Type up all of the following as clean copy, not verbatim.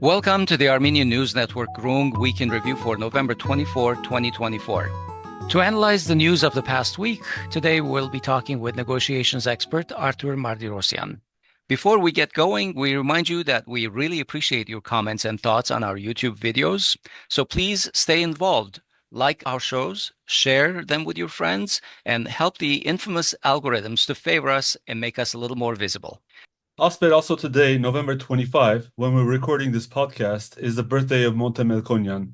Welcome to the Armenian News Network Groong Week in Review for November 24, 2024. To analyze the news of the past week, today we'll be talking with negotiations expert Arthur Martirosyan. Before we get going, we remind you that we really appreciate your comments and thoughts on our YouTube videos, so please stay involved. Like our shows, share them with your friends, and help the infamous algorithms to favor us and make us a little more visible. Asbed, also today, November 25, when we're recording this podcast, is the birthday of Monte Melkonyan,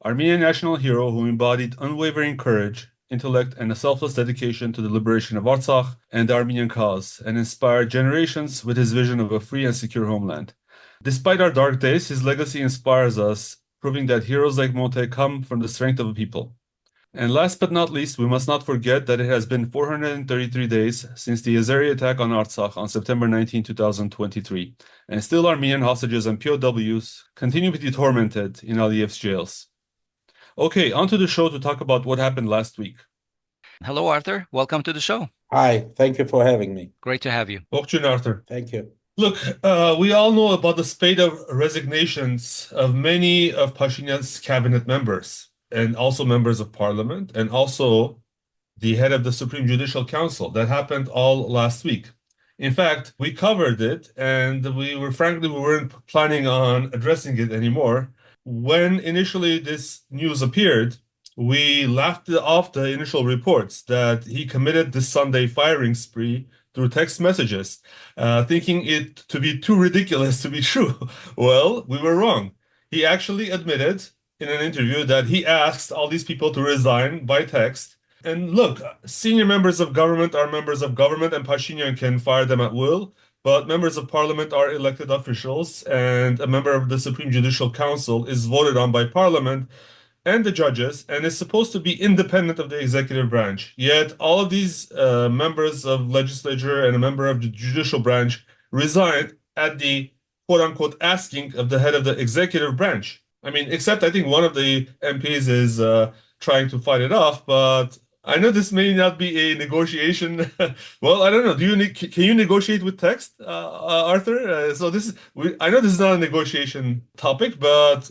Armenian national hero who embodied unwavering courage, intellect, and a selfless dedication to the liberation of Artsakh and the Armenian cause, and inspired generations with his vision of a free and secure homeland. Despite our dark days, his legacy inspires us, proving that heroes like Monte come from the strength of a people. And last but not least, we must not forget that it has been 433 days since the Azeri attack on Artsakh on September 19, 2023, and still Armenian hostages and POWs continue to be tormented in Aliyev's jails. Okay, on to the show to talk about what happened last week. Hello, Arthur. Welcome to the show. Hi, thank you for having me. Great to have you. Welcome, Arthur. Thank you. Look, we all know about the spate of resignations of many of Pashinyan's cabinet members, and also members of parliament, and also the head of the Supreme Judicial Council. That happened all last week. In fact, we covered it, and we weren't planning on addressing it anymore. When initially this news appeared, we laughed off the initial reports that he committed this Sunday firing spree through text messages, thinking it to be too ridiculous to be true. Well, we were wrong. He actually admitted in an interview that he asked all these people to resign by text. And look, senior members of government are members of government, and Pashinyan can fire them at will, but members of parliament are elected officials, and a member of the Supreme Judicial Council is voted on by parliament and the judges, and is supposed to be independent of the executive branch. Yet all of these members of legislature and a member of the judicial branch resigned at the quote-unquote asking of the head of the executive branch. I mean, except I think one of the MPs is trying to fight it off, but I know this may not be a negotiation. Well, I don't know. Can you negotiate with text, Arthur? I know this is not a negotiation topic, but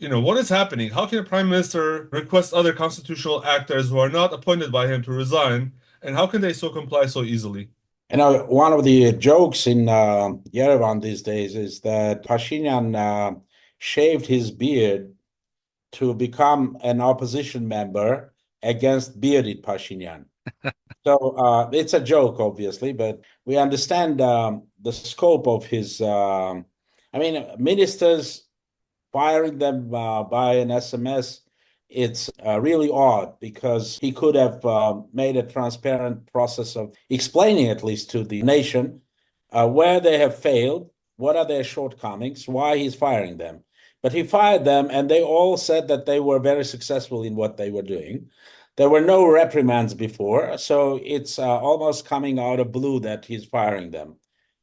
what is happening? How can a prime minister request other constitutional actors who are not appointed by him to resign, and how can they so comply so easily? One of the jokes in Yerevan these days is that Pashinyan shaved his beard to become an opposition member against bearded Pashinyan. So it's a joke, obviously, but we understand the scope of his, ministers firing them by an SMS. It's really odd because he could have made a transparent process of explaining, at least to the nation, where they have failed, what are their shortcomings, why he's firing them. But he fired them, and they all said that they were very successful in what they were doing. There were no reprimands before, so it's almost coming out of blue that he's firing them.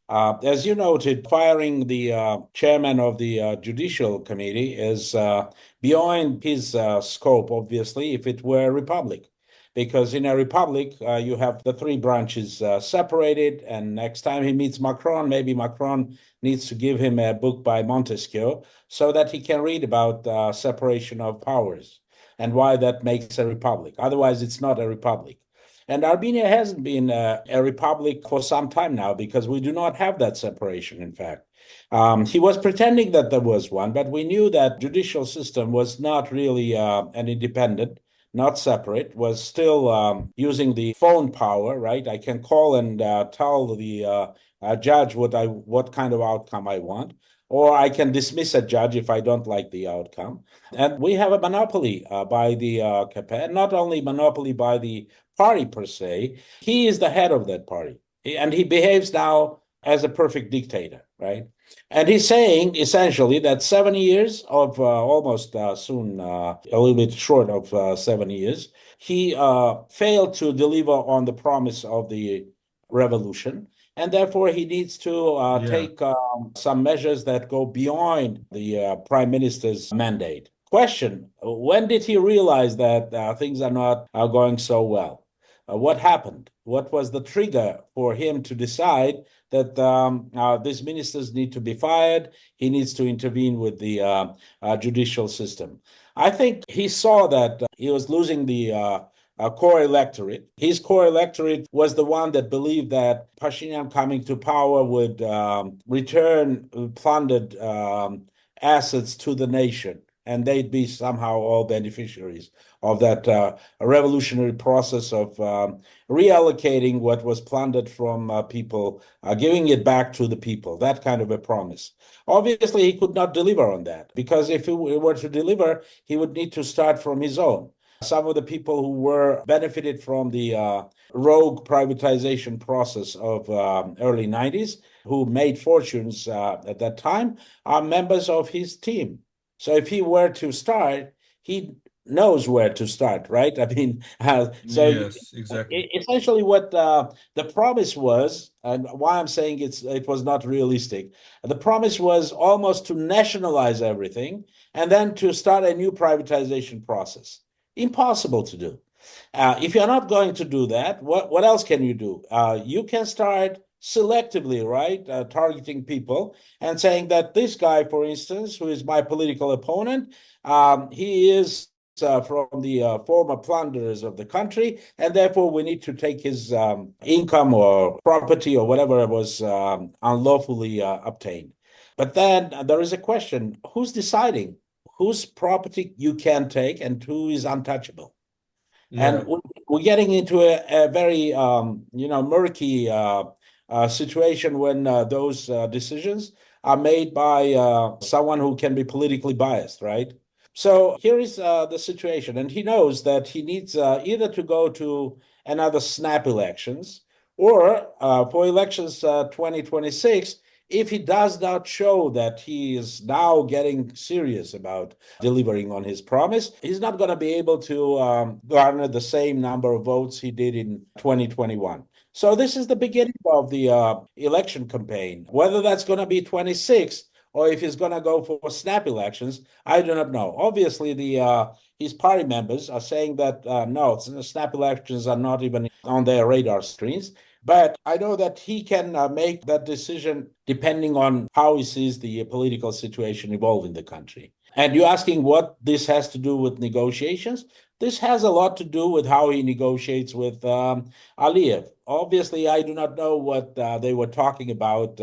As you noted, firing the chairman of the Judicial Committee is beyond his scope, obviously, if it were a republic. Because in a republic, you have the three branches separated, and next time he meets Macron, maybe Macron needs to give him a book by Montesquieu so that he can read about separation of powers and why that makes a republic. Otherwise, it's not a republic. And Armenia hasn't been a republic for some time now because we do not have that separation, in fact. He was pretending that there was one, but we knew that judicial system was not really an independent, not separate, was still using the phone power, right? I can call and tell the judge what kind of outcome I want, or I can dismiss a judge if I don't like the outcome. And we have a monopoly by the KP, not only monopoly by the party per se, he is the head of that party. And he behaves now as a perfect dictator, right? And he's saying essentially that 7 years of almost soon, a little bit short of 7 years, he failed to deliver on the promise of the revolution. And therefore, he needs to take some measures that go beyond the prime minister's mandate. Question, when did he realize that things are not going so well? what happened? What was the trigger for him to decide that these ministers need to be fired? He needs to intervene with the judicial system. I think he saw that he was losing the core electorate. His core electorate was the one that believed that Pashinyan coming to power would return plundered assets to the nation, and they'd be somehow all beneficiaries of that revolutionary process of reallocating what was plundered from people, giving it back to the people, that kind of a promise. Obviously, he could not deliver on that, because if he were to deliver, he would need to start from his own. Some of the people who were benefited from the rogue privatization process of early 90s, who made fortunes at that time, are members of his team. So if he were to start, he knows where to start, right? I mean, Yes, exactly. Essentially what the promise was, and why I'm saying it was not realistic, the promise was almost to nationalize everything and then to start a new privatization process. Impossible to do. If you're not going to do that, what else can you do? You can start selectively, right? Targeting people and saying that this guy, for instance, who is my political opponent, he is from the former plunderers of the country, and therefore we need to take his income or property or whatever was unlawfully obtained. But then there is a question: who's deciding whose property you can take and who is untouchable? Yeah. And we're getting into a very murky situation when those decisions are made by someone who can be politically biased, right? So here is the situation, and he knows that he needs either to go to another snap elections or for elections 2026. If he does not show that he is now getting serious about delivering on his promise, he's not going to be able to garner the same number of votes he did in 2021. So this is the beginning of the election campaign. Whether that's going to be 26 or if he's going to go for snap elections, I do not know. Obviously, his party members are saying that no, snap elections are not even on their radar screens. But I know that he can make that decision depending on how he sees the political situation evolve in the country. And you're asking what this has to do with negotiations? This has a lot to do with how he negotiates with Aliyev. Obviously, I do not know what they were talking about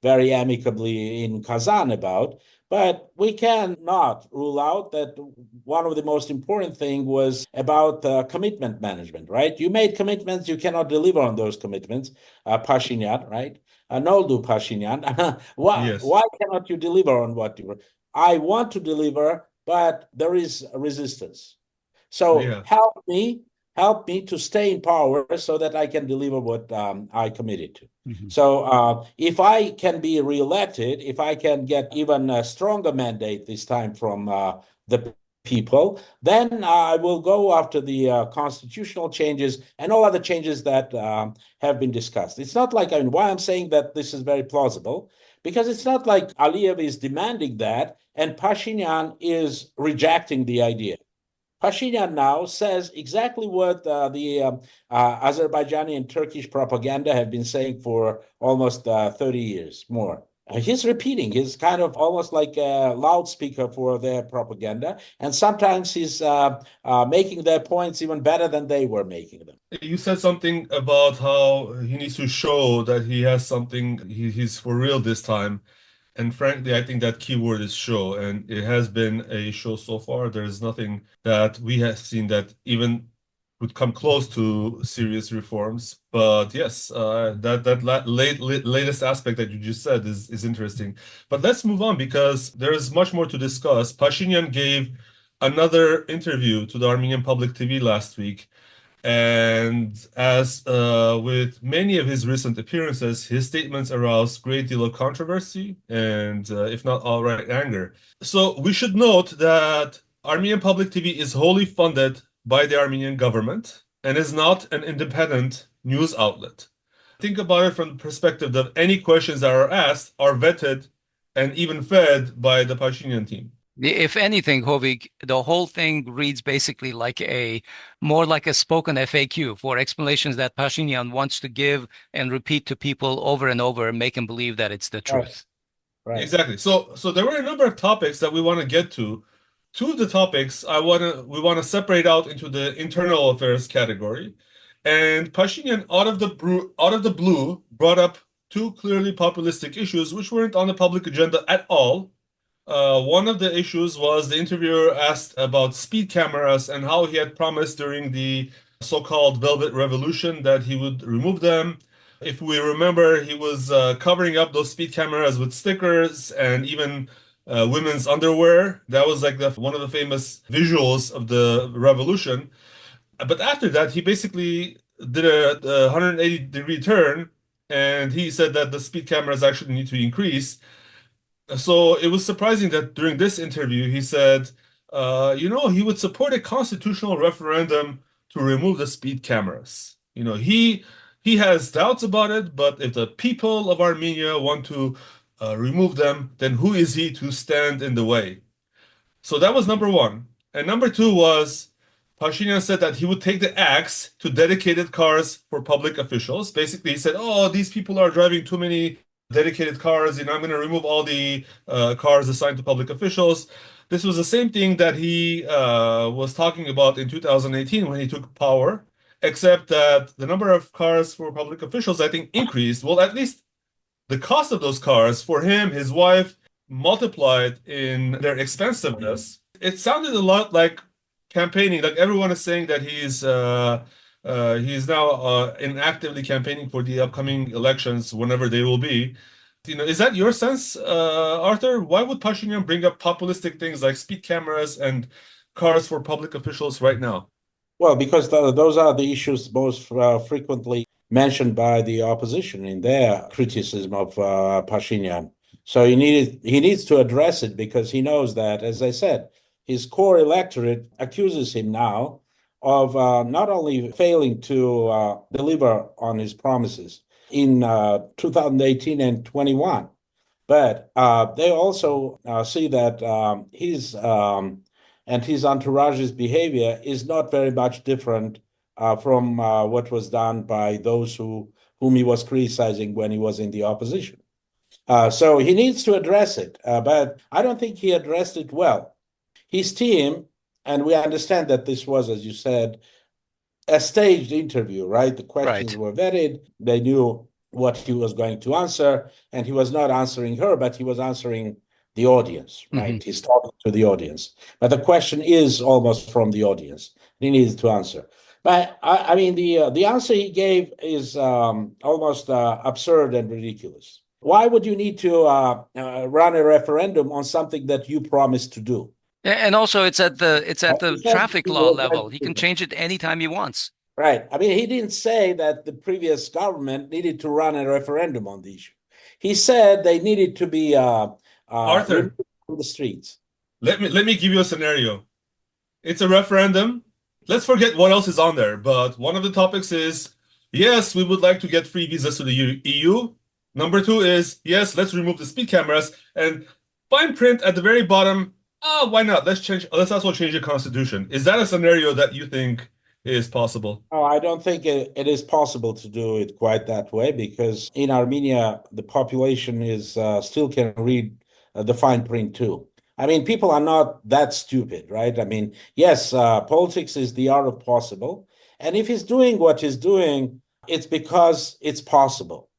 very amicably in Kazan about, but we cannot rule out that one of the most important things was about commitment management, right? You made commitments, you cannot deliver on those commitments, Pashinyan, right? Noldu Pashinyan. why, Yes. why cannot you deliver on what you were? I want to deliver, but there is resistance. So Yeah. help me to stay in power so that I can deliver what I committed to. Mhm. So if I can be reelected, if I can get even a stronger mandate this time from the people, then I will go after the constitutional changes and all other changes that have been discussed. It's not like, I mean, why I'm saying that this is very plausible, because it's not like Aliyev is demanding that and Pashinyan is rejecting the idea. Pashinyan now says exactly what the Azerbaijani and Turkish propaganda have been saying for almost 30 years more. He's repeating. He's kind of almost like a loudspeaker for their propaganda. And sometimes he's making their points even better than they were making them. You said something about how he needs to show that he has something, he's for real this time. And frankly, I think that keyword is show, and it has been a show so far. There is nothing that we have seen that even would come close to serious reforms. But yes, latest aspect that you just said is interesting. But let's move on because there is much more to discuss. Pashinyan gave another interview to the Armenian Public TV last week. And as with many of his recent appearances, his statements aroused great deal of controversy and, if not outright anger. So we should note that Armenian Public TV is wholly funded by the Armenian government and is not an independent news outlet. Think about it from the perspective that any questions that are asked are vetted and even fed by the Pashinyan team. If anything, Hovik, the whole thing reads basically like more like a spoken FAQ for explanations that Pashinyan wants to give and repeat to people over and over, and make them believe that it's the Right. truth. Right. Exactly. So there were a number of topics that we want to get to. Two of the topics we want to separate out into the internal affairs category. And Pashinyan out of the blue brought up two clearly populistic issues which weren't on the public agenda at all. One of the issues was the interviewer asked about speed cameras and how he had promised during the so-called Velvet Revolution that he would remove them. If we remember, he was covering up those speed cameras with stickers and even women's underwear. That was like one of the famous visuals of the revolution. But after that, he basically did a 180-degree turn, and he said that the speed cameras actually need to increase. So it was surprising that during this interview, he said, he would support a constitutional referendum to remove the speed cameras. He has doubts about it, but if the people of Armenia want to remove them, then who is he to stand in the way? So that was number one. And number two was Pashinyan said that he would take the axe to dedicated cars for public officials. Basically, he said, "Oh, these people are driving too many dedicated cars. I'm going to remove all the cars assigned to public officials." This was the same thing that he was talking about in 2018 when he took power, except that the number of cars for public officials, I think, increased. Well, at least the cost of those cars for him, his wife, multiplied in their expensiveness. It sounded a lot like campaigning, like everyone is saying that he's now actively campaigning for the upcoming elections, whenever they will be. Is that your sense, Arthur? Why would Pashinyan bring up populistic things like speed cameras and cars for public officials right now? Well, because those are the issues most frequently mentioned by the opposition in their criticism of Pashinyan. So he needs to address it because he knows that, as I said, his core electorate accuses him now of not only failing to deliver on his promises in 2018 and 21, but they also see that his and his entourage's behavior is not very much different from what was done by those whom he was criticizing when he was in the opposition. So he needs to address it, but I don't think he addressed it well. His team, and we understand that this was, as you said, a staged interview, right? The questions were vetted. They knew what he was going to answer, and he was not answering her, but he was answering the audience, right? He's talking to the audience. But the question is almost from the audience. He needs to answer. But I mean, the answer he gave is almost absurd and ridiculous. Why would you need to run a referendum on something that you promised to do? And also, it's at the traffic law level. He can change it anytime he wants. Right. I mean, he didn't say that the previous government needed to run a referendum on the issue. He said they needed to be Arthur, from the streets. let me give you a scenario. It's a referendum. Let's forget what else is on there, but one of the topics is, yes, we would like to get free visas to the EU. Number two is, yes, let's remove the speed cameras. And fine print at the very bottom, why not? Let's also change the constitution. Is that a scenario that you think is possible? Oh, I don't think it is possible to do it quite that way because in Armenia, the population is still can read the fine print too. I mean, people are not that stupid, right? I mean, yes, politics is the art of possible. And if he's doing what he's doing, it's because it's possible,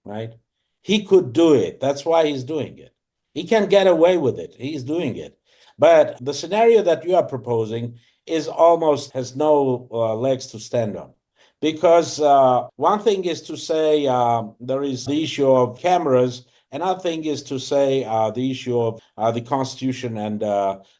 right? He could do it. That's why he's doing it. He can get away with it. He's doing it. But the scenario that you are proposing is almost has no legs to stand on. Because one thing is to say there is the issue of cameras. Another thing is to say the issue of the Constitution and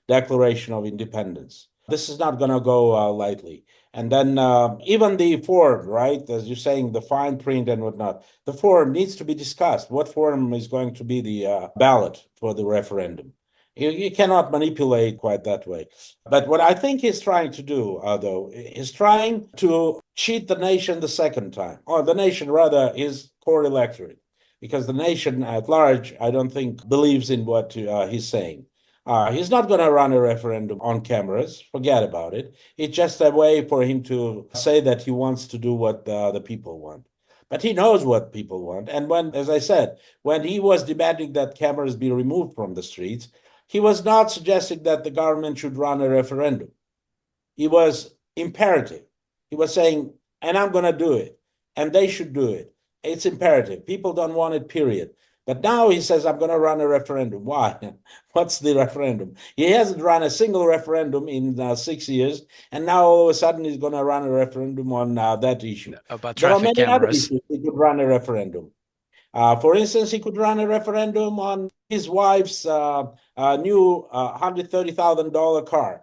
Declaration of Independence. This is not going to go lightly. And then even the form, right, as you're saying, the fine print and whatnot, the form needs to be discussed. What form is going to be the ballot for the referendum? You cannot manipulate quite that way. But what I think he's trying to do, though, is trying to cheat the nation the second time, or the nation, rather, his core electorate. Because the nation at large, I don't think, believes in what he's saying. He's not going to run a referendum on cameras. Forget about it. It's just a way for him to say that he wants to do what the people want. But he knows what people want. And when, as I said, when he was demanding that cameras be removed from the streets, he was not suggesting that the government should run a referendum. He was imperative. He was saying, and I'm going to do it, and they should do it. It's imperative. People don't want it, period. But now he says, I'm going to run a referendum. Why? What's the referendum? He hasn't run a single referendum in 6 years, and now all of a sudden he's going to run a referendum on that issue. About There are traffic many other cameras. issues he could run a referendum. For instance, he could run a referendum on his wife's new $130,000 car.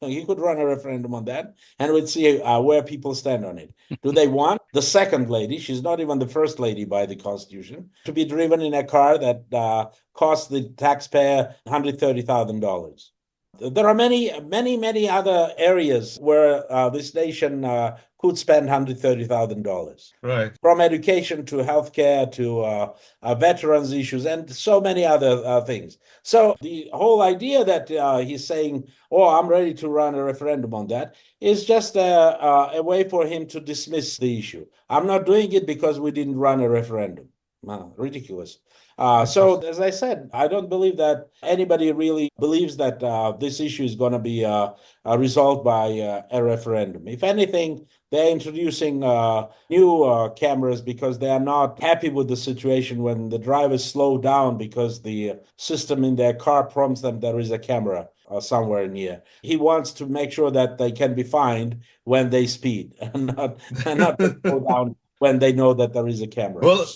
So he could run a referendum on that, and we'd see where people stand on it. Do they want the second lady, she's not even the first lady by the Constitution, to be driven in a car that costs the taxpayer $130,000? There are many other areas where this nation could spend $130,000. Right. From education to healthcare to veterans issues and so many other things. So the whole idea that he's saying, "Oh, I'm ready to run a referendum on that," is just a way for him to dismiss the issue. I'm not doing it because we didn't run a referendum. Ridiculous. So, as I said, I don't believe that anybody really believes that this issue is going to be resolved by a referendum. If anything, they're introducing new cameras because they are not happy with the situation when the drivers slow down because the system in their car prompts them there is a camera somewhere near. He wants to make sure that they can be fined when they speed and not slow down when they know that there is a camera. Well,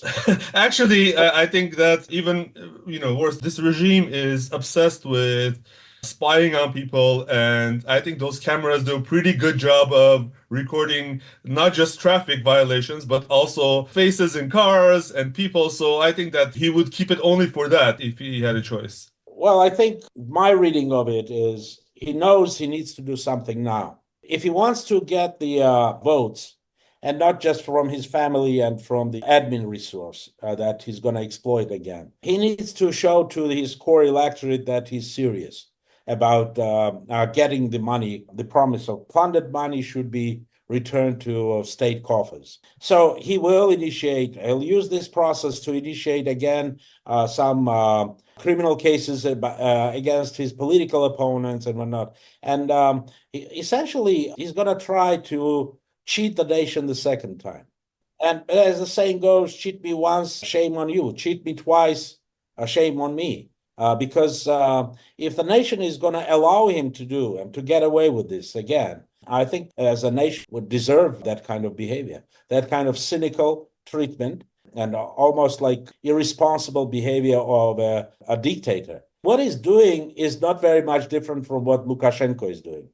actually, I think that even, worse, this regime is obsessed with spying on people, and I think those cameras do a pretty good job of recording not just traffic violations, but also faces in cars and people. So I think that he would keep it only for that if he had a choice. Well, I think my reading of it is he knows he needs to do something now. If he wants to get the votes, and not just from his family and from the admin resource that he's going to exploit again, he needs to show to his core electorate that he's serious about getting the money. The promise of funded money should be returned to state coffers. So he'll use this process to initiate again some criminal cases against his political opponents and whatnot. And essentially, he's going to try to cheat the nation the second time. And as the saying goes, cheat me once, shame on you. Cheat me twice, shame on me. Because if the nation is going to allow him to do and to get away with this again, I think as a nation would deserve that kind of behavior, that kind of cynical treatment and almost like irresponsible behavior of a dictator. What he's doing is not very much different from what Lukashenko is doing.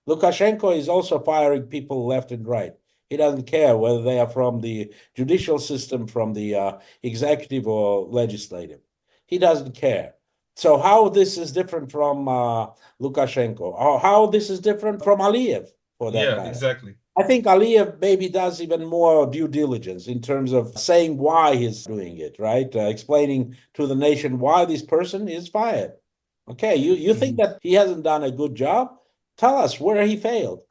Lukashenko is also firing people left and right. He doesn't care whether they are from the judicial system, from the executive or legislative. He doesn't care. So how this is different from Lukashenko, or how this is different from Aliyev, for that matter. Yeah, exactly. I think Aliyev maybe does even more due diligence in terms of saying why he's doing it, right? Explaining to the nation why this person is fired. Okay, you think that he hasn't done a good job? Tell us where he failed.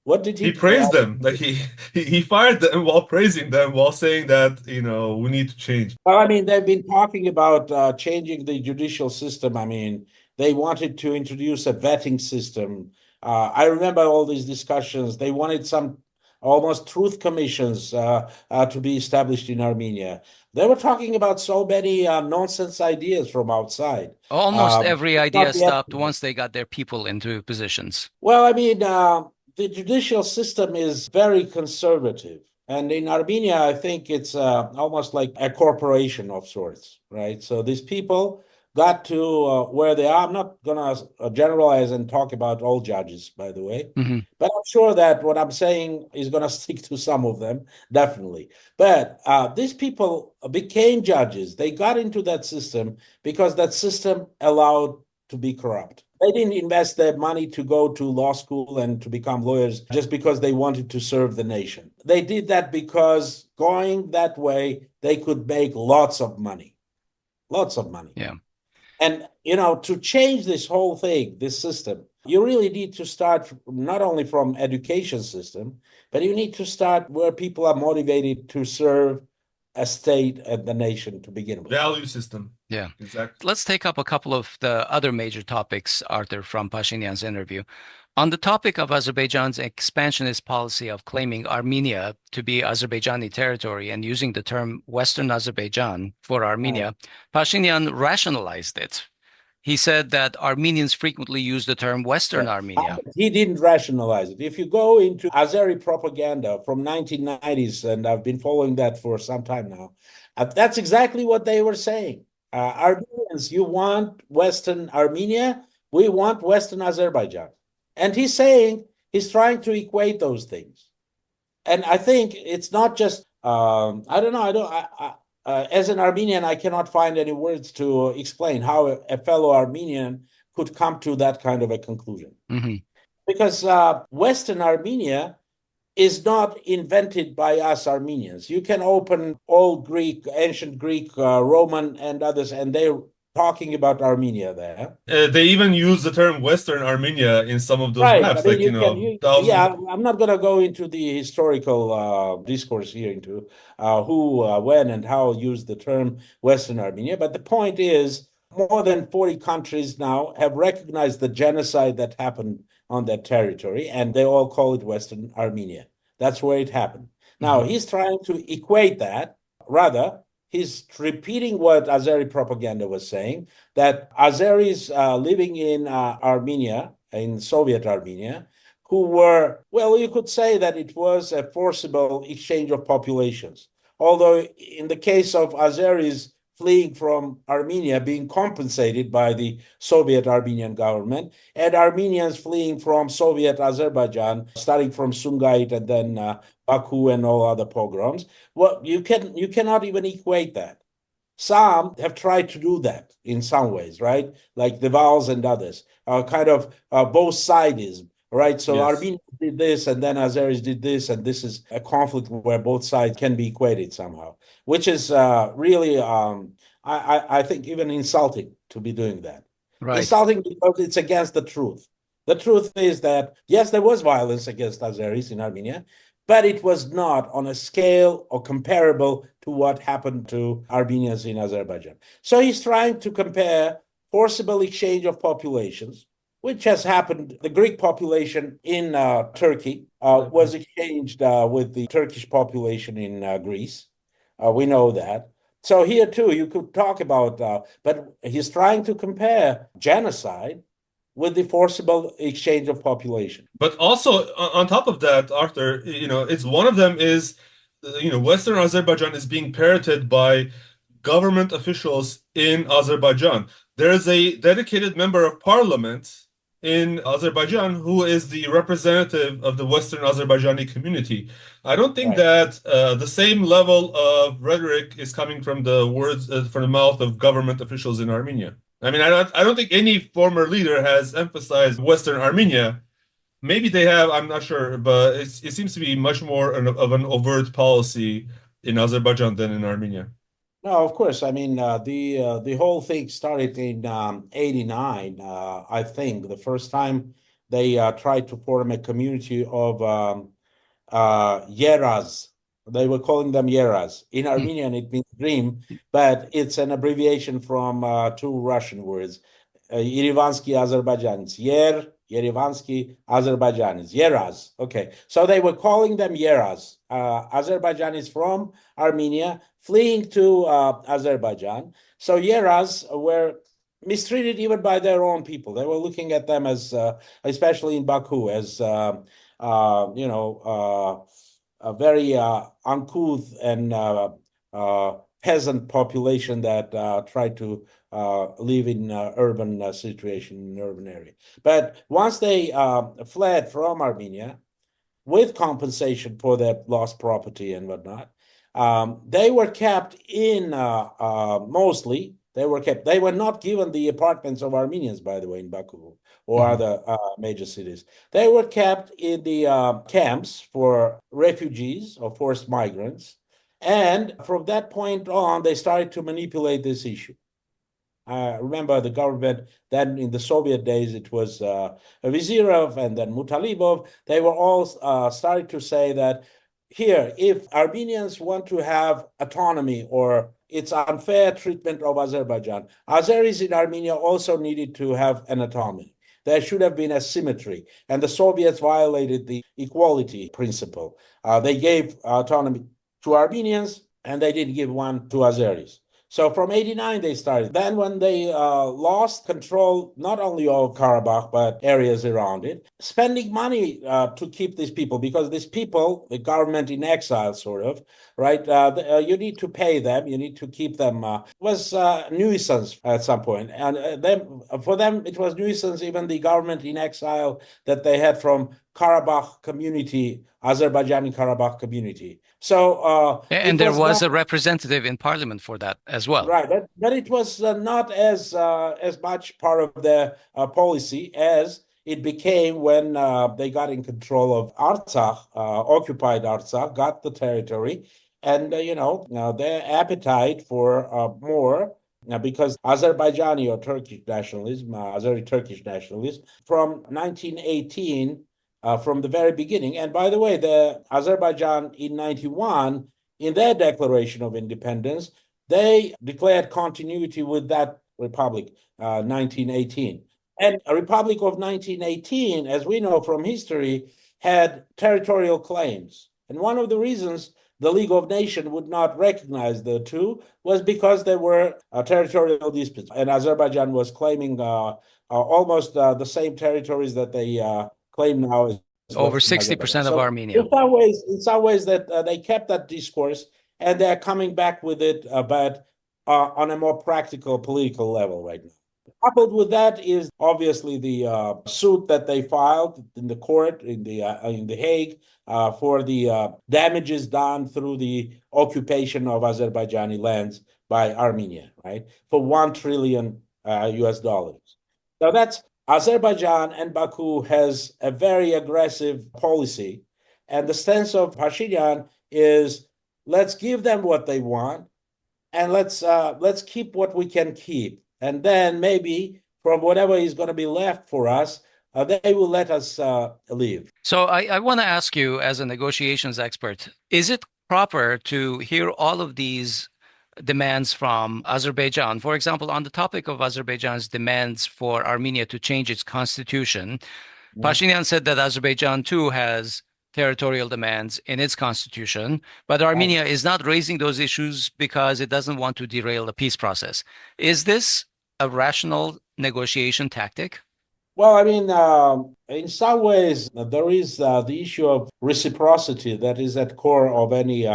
What did he? He praised them, like he fired them while praising them, while saying that we need to change. Well, I mean, they've been talking about changing the judicial system. I mean, they wanted to introduce a vetting system. I remember all these discussions. They wanted some almost truth commissions to be established in Armenia. They were talking about so many nonsense ideas from outside. Almost every idea not stopped yet. once they got their people into positions. Well, I mean, the judicial system is very conservative. And in Armenia, I think it's almost like a corporation of sorts, right? So these people got to where they are. I'm not going to generalize and talk about all judges, by the way, but I'm sure that what I'm saying is going to stick to some of them, definitely. But these people became judges. They got into that system because that system allowed to be corrupt. They didn't invest their money to go to law school and to become lawyers just because they wanted to serve the nation. They did that because going that way, they could make lots of money. Lots of money. Yeah. And, to change this whole thing, this system, you really need to start not only from education system, but you need to start where people are motivated to serve a state and the nation to begin with. Value system. Yeah. Exactly. Let's take up a couple of the other major topics, Arthur, from Pashinyan's interview. On the topic of Azerbaijan's expansionist policy of claiming Armenia to be Azerbaijani territory and using the term Western Azerbaijan for Armenia, Pashinyan rationalized it. He said that Armenians frequently use the term Western Armenia. He didn't rationalize it. If you go into Azeri propaganda from 1990s, and I've been following that for some time now, that's exactly what they were saying. Armenians, you want Western Armenia, we want Western Azerbaijan. And he's trying to equate those things. And I think it's not just, I don't know, as an Armenian, I cannot find any words to explain how a fellow Armenian could come to that kind of a conclusion. Mm-hmm. Because Western Armenia is not invented by us Armenians. You can open old Greek, ancient Greek, Roman, and others, and they're talking about Armenia there. They even use the term Western Armenia in some of those Right. maps, I mean, thousands. I'm not going to go into the historical discourse here into who, when, and how used the term Western Armenia. But the point is, more than 40 countries now have recognized the genocide that happened on that territory, and they all call it Western Armenia. That's where it happened. Now, he's trying to equate that. Rather, he's repeating what Azeri propaganda was saying, that Azeris living in Armenia, in Soviet Armenia, who were, well, you could say that it was a forcible exchange of populations. Although in the case of Azeris fleeing from Armenia being compensated by the Soviet Armenian government, and Armenians fleeing from Soviet Azerbaijan, starting from Sumgait and then Baku and all other pogroms. Well, you cannot even equate that. Some have tried to do that in some ways, right? Like the Vals and others, kind of both sidism, right? So Yes. Armenia did this, and then Azeris did this, and this is a conflict where both sides can be equated somehow, which is really, I think, even insulting to be doing that. Right. Insulting because it's against the truth. The truth is that, yes, there was violence against Azeris in Armenia, but it was not on a scale or comparable to what happened to Armenians in Azerbaijan. So he's trying to compare forcible exchange of populations, which has happened. The Greek population in Turkey was exchanged with the Turkish population in Greece. We know that. So here too, you could talk about, but he's trying to compare genocide with the forcible exchange of population. But also on top of that, Arthur, it's one of them is, Western Azerbaijan is being parroted by government officials in Azerbaijan. There is a dedicated member of parliament in Azerbaijan who is the representative of the Western Azerbaijani community. I don't think that the same level of rhetoric is coming from the words from the mouth of government officials in Armenia. I mean, I don't think any former leader has emphasized Western Armenia. Maybe they have, I'm not sure, but it seems to be much more of an overt policy in Azerbaijan than in Armenia. No, of course. I mean, the whole thing started in '89. I think the first time they tried to form a community of YerAz. They were calling them YerAz. In Armenian, it means dream, but it's an abbreviation from two Russian words, Yerevansky Azerbaijanis. Yerevansky Azerbaijanis. YerAz. Okay. So they were calling them YerAz. Azerbaijanis from Armenia fleeing to Azerbaijan. So YerAz were mistreated even by their own people. They were looking at them as, especially in Baku, as, a very uncouth and peasant population that tried to live in urban situation, in urban area. But once they fled from Armenia with compensation for their lost property and whatnot, they were kept in mostly. They were not given the apartments of Armenians, by the way, in Baku or other major cities. They were kept in the camps for refugees or forced migrants. And from that point on, they started to manipulate this issue. Remember the government then in the Soviet days, it was Vizirov and then Mutalibov. They were all starting to say that here, if Armenians want to have autonomy or it's unfair treatment of Azerbaijan, Azeris in Armenia also needed to have an autonomy. There should have been a symmetry, and the Soviets violated the equality principle. They gave autonomy to Armenians, and they didn't give one to Azeris. So from 89, they started. Then when they lost control, not only of Karabakh, but areas around it, spending money to keep these people, because these people, the government in exile, sort of, right? You need to pay them. You need to keep them. Was nuisance at some point. And for them, it was nuisance, even the government in exile that they had from Karabakh community, Azerbaijani Karabakh community. So and there was a representative in parliament for that as well. Right, but it was not as much part of the policy as it became when they got in control of Artsakh, occupied Artsakh, got the territory, and their appetite for more. Because Azerbaijani or Turkish nationalism, Azeri Turkish nationalism, from 1918, from the very beginning, and by the way, the Azerbaijan in 91, in their declaration of independence, they declared continuity with that republic, 1918. And a republic of 1918, as we know from history, had territorial claims. And one of the reasons the League of Nations would not recognize the two was because there were territorial disputes. And Azerbaijan was claiming almost the same territories that they claim now. Over 60% of Armenia. In some ways that they kept that discourse, and they're coming back with it, but on a more practical political level right now. Coupled with that is obviously the suit that they filed in the court in the Hague for the damages done through the occupation of Azerbaijani lands by Armenia, right? For $1 trillion US dollars. So that's Azerbaijan, and Baku has a very aggressive policy, and the stance of Pashinyan is, let's give them what they want, and let's keep what we can keep, and then maybe from whatever is going to be left for us, they will let us leave. So I want to ask you, as a negotiations expert, is it proper to hear all of these demands from Azerbaijan? For example, on the topic of Azerbaijan's demands for Armenia to change its constitution, Pashinyan said that Azerbaijan too has territorial demands in its constitution, but Armenia is not raising those issues because it doesn't want to derail the peace process. Is this a rational negotiation tactic? Well, I mean, in some ways, there is the issue of reciprocity that is at core of any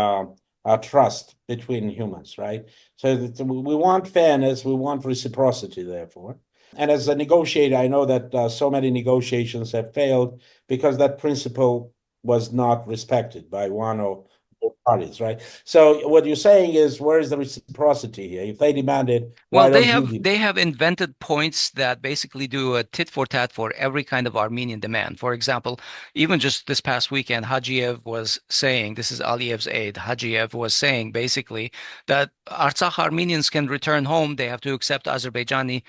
trust between humans, right? So we want fairness, we want reciprocity, therefore. And as a negotiator, I know that so many negotiations have failed because that principle was not respected by one or both parties, right? So what you're saying is, where is the reciprocity here? If they demand it, well, they have invented points that basically do a tit for tat for every kind of Armenian demand. For example, even just this past weekend, Hajiev was saying, this is Aliyev's aide, Hajiev was saying basically that Artsakh Armenians can return home. They have to accept Azerbaijani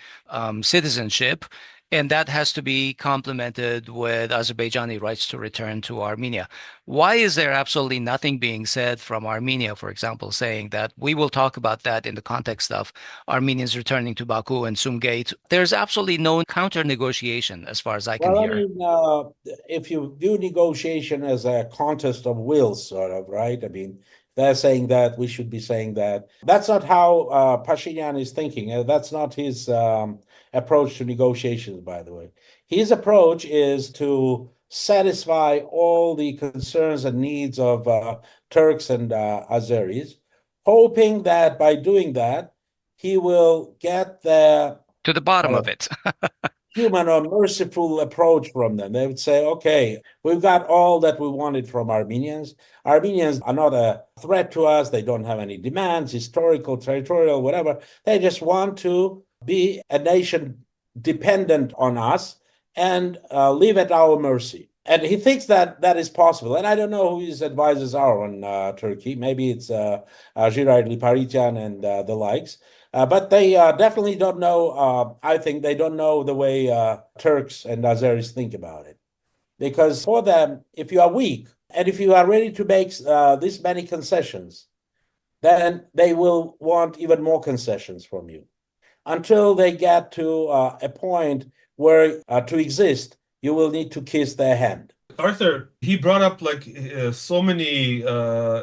citizenship. And that has to be complemented with Azerbaijani rights to return to Armenia. Why is there absolutely nothing being said from Armenia, for example, saying that we will talk about that in the context of Armenians returning to Baku and Sumgait? There's absolutely no counter negotiation as far as I can hear. I mean, if you view negotiation as a contest of wills, sort of, right? I mean, they're saying that, we should be saying that. That's not how Pashinyan is thinking. That's not his approach to negotiations, by the way. His approach is to satisfy all the concerns and needs of Turks and Azeris, hoping that by doing that, he will get to the bottom of it. Human or merciful approach from them. They would say, okay, we've got all that we wanted from Armenians. Armenians are not a threat to us. They don't have any demands, historical, territorial, whatever. They just want to be a nation dependent on us and live at our mercy. And he thinks that that is possible. And I don't know who his advisors are on Turkey. Maybe it's Girard Parityan and the likes. But they definitely don't know. I think they don't know the way Turks and Azeris think about it. Because for them, if you are weak and if you are ready to make this many concessions, then they will want even more concessions from you until they get to a point where to exist, you will need to kiss their hand. Arthur, he brought up like so many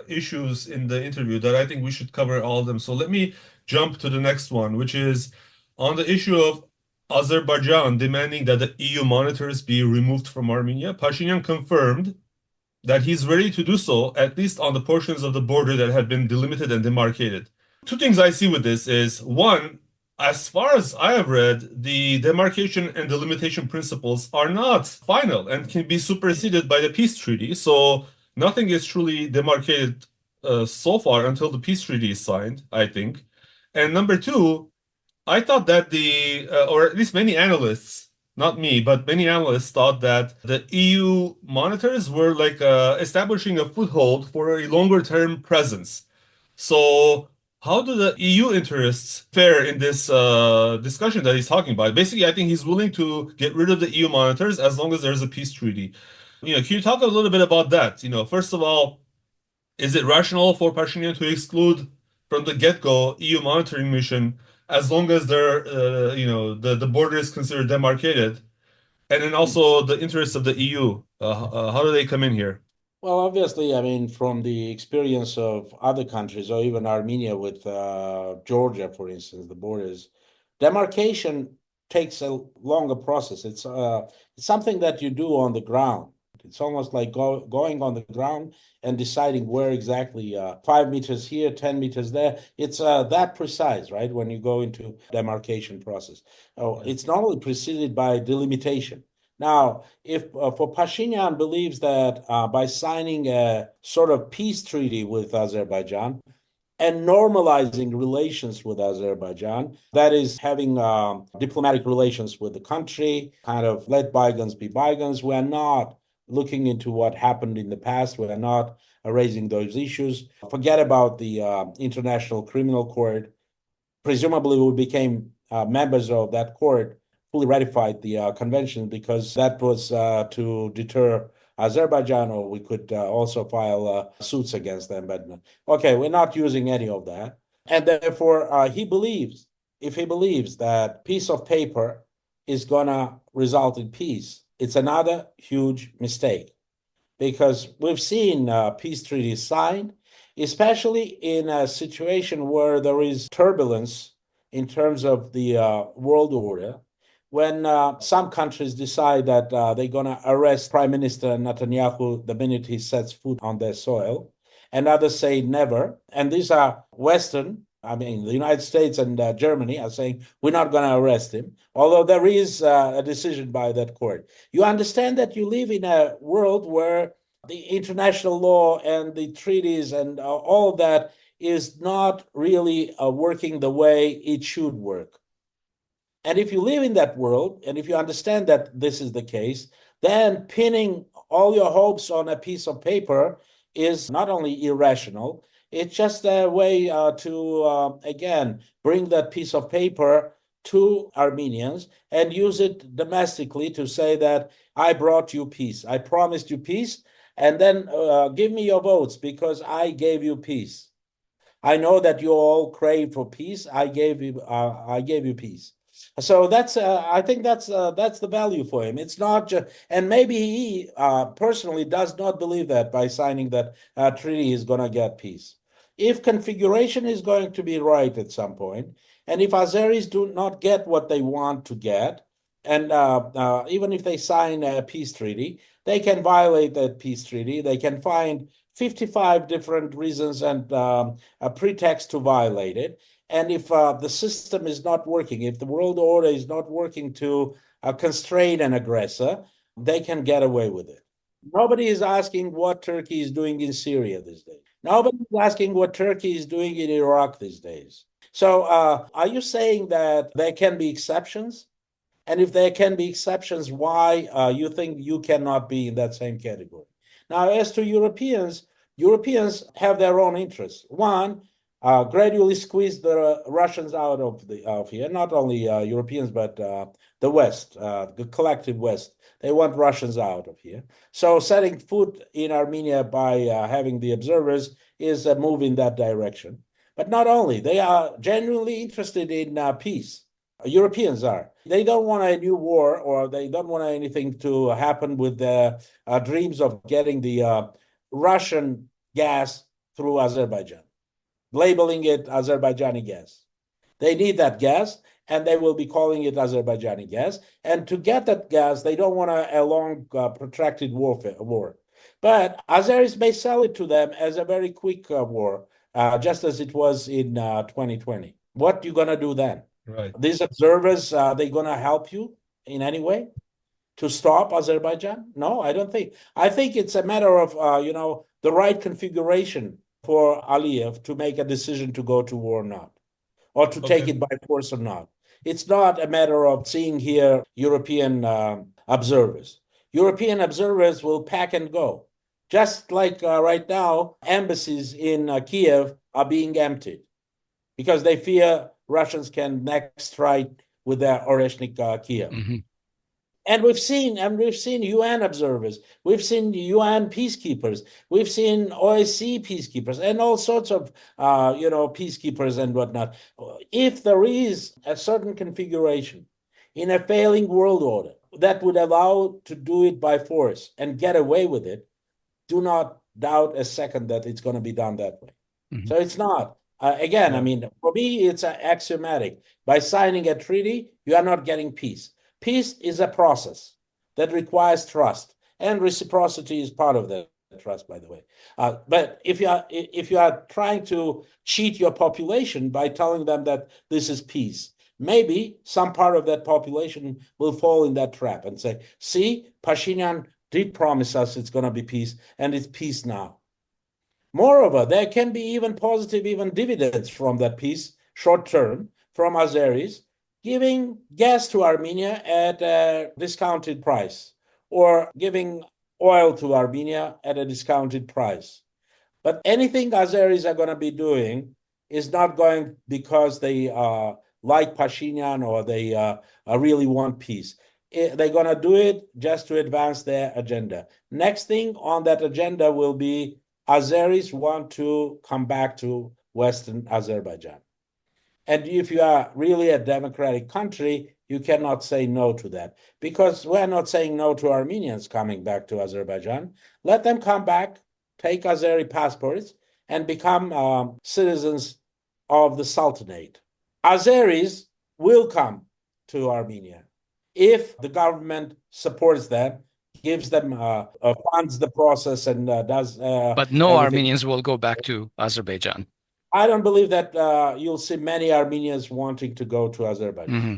issues in the interview that I think we should cover all of them. So let me jump to the next one, which is on the issue of Azerbaijan demanding that the EU monitors be removed from Armenia. Pashinyan confirmed that he's ready to do so, at least on the portions of the border that have been delimited and demarcated. Two things I see with this is one, as far as I have read, the demarcation and delimitation principles are not final and can be superseded by the peace treaty. So nothing is truly demarcated so far until the peace treaty is signed, I think. And number two, I thought that or at least many analysts, not me, but many analysts thought that the EU monitors were like establishing a foothold for a longer term presence. So how do the EU interests fare in this discussion that he's talking about? Basically, I think he's willing to get rid of the EU monitors as long as there's a peace treaty. Can you talk a little bit about that? First of all, is it rational for Pashinyan to exclude from the get-go EU monitoring mission as long as the border is considered demarcated? And then also the interests of the EU. How do they come in here? Well, obviously, I mean, from the experience of other countries, or even Armenia with Georgia, for instance, the borders, demarcation takes a longer process. It's something that you do on the ground. It's almost like going on the ground and deciding where exactly 5 meters here, 10 meters there. It's that precise, right? When you go into demarcation process. Oh, it's normally preceded by delimitation. Now, if for Pashinyan believes that by signing a sort of peace treaty with Azerbaijan and normalizing relations with Azerbaijan, that is having diplomatic relations with the country, kind of let bygones be bygones. We are not looking into what happened in the past. We are not raising those issues. Forget about the International Criminal Court. Presumably, we became members of that court, fully ratified the convention because that was to deter Azerbaijan, or we could also file suits against them. But okay, we're not using any of that. And therefore, if he believes that piece of paper is going to result in peace, it's another huge mistake, because we've seen peace treaties signed, especially in a situation where there is turbulence in terms of the world order, when some countries decide that they're going to arrest Prime Minister Netanyahu the minute he sets foot on their soil, and others say never. And these are Western, the United States and Germany are saying, we're not going to arrest him, although there is a decision by that court. You understand that you live in a world where the international law and the treaties and all of that is not really working the way it should work. And if you live in that world, and if you understand that this is the case, then pinning all your hopes on a piece of paper is not only irrational, it's just a way to, again, bring that piece of paper to Armenians and use it domestically to say that I brought you peace, I promised you peace, and then give me your votes because I gave you peace. I know that you all crave for peace. I gave you peace. So that's I think that's the value for him. It's not just, and maybe he personally does not believe that by signing that treaty is going to get peace. If configuration is going to be right at some point, and if Azeris do not get what they want to get, and even if they sign a peace treaty, they can violate that peace treaty. They can find 55 different reasons and a pretext to violate it. And if the system is not working, if the world order is not working to constrain an aggressor, they can get away with it. Nobody is asking what Turkey is doing in Syria these days. Nobody is asking what Turkey is doing in Iraq these days. So are you saying that there can be exceptions? And if there can be exceptions, why you think you cannot be in that same category? Now, as to Europeans, Europeans have their own interests. One, gradually squeeze the Russians out of here. Not only Europeans, but the West, the collective West. They want Russians out of here. So setting foot in Armenia by having the observers is a move in that direction. But not only, they are genuinely interested in peace. Europeans are. They don't want a new war, or they don't want anything to happen with their dreams of getting the Russian gas through Azerbaijan, labeling it Azerbaijani gas. They need that gas, and they will be calling it Azerbaijani gas. And to get that gas, they don't want a long, protracted war. But Azeris may sell it to them as a very quick war, just as it was in 2020. What are you going to do then? Right. These observers, are they going to help you in any way to stop Azerbaijan? No, I don't think. I think it's a matter of, the right configuration for Aliyev to make a decision to go to war or not, or to take it by force or not. It's not a matter of seeing here European observers. European observers will pack and go. Just like right now, embassies in Kiev are being emptied because they fear Russians can next strike with their Oreshnik Kiev. Mm-hmm. And we've seen UN observers, we've seen UN peacekeepers, we've seen OSCE peacekeepers, and all sorts of peacekeepers and whatnot. If there is a certain configuration in a failing world order that would allow to do it by force and get away with it, do not doubt a second that it's going to be done that way. Mm-hmm. So it's not. I mean, for me, it's axiomatic. By signing a treaty, you are not getting peace. Peace is a process that requires trust, and reciprocity is part of that trust, by the way. But if you are trying to cheat your population by telling them that this is peace, maybe some part of that population will fall in that trap and say, see, Pashinyan did promise us it's going to be peace, and it's peace now. Moreover, there can be even positive dividends from that peace, short term, from Azeris, giving gas to Armenia at a discounted price, or giving oil to Armenia at a discounted price. But anything Azeris are going to be doing is not going because they like Pashinyan or they really want peace. They're going to do it just to advance their agenda. Next thing on that agenda will be Azeris want to come back to Western Azerbaijan. And if you are really a democratic country, you cannot say no to that, because we're not saying no to Armenians coming back to Azerbaijan. Let them come back, take Azeri passports, and become citizens of the Sultanate. Azeris will come to Armenia if the government supports them, gives them funds the process, and does. But no everything. Armenians will go back to Azerbaijan. I don't believe that you'll see many Armenians wanting to go to Azerbaijan. Mm-hmm.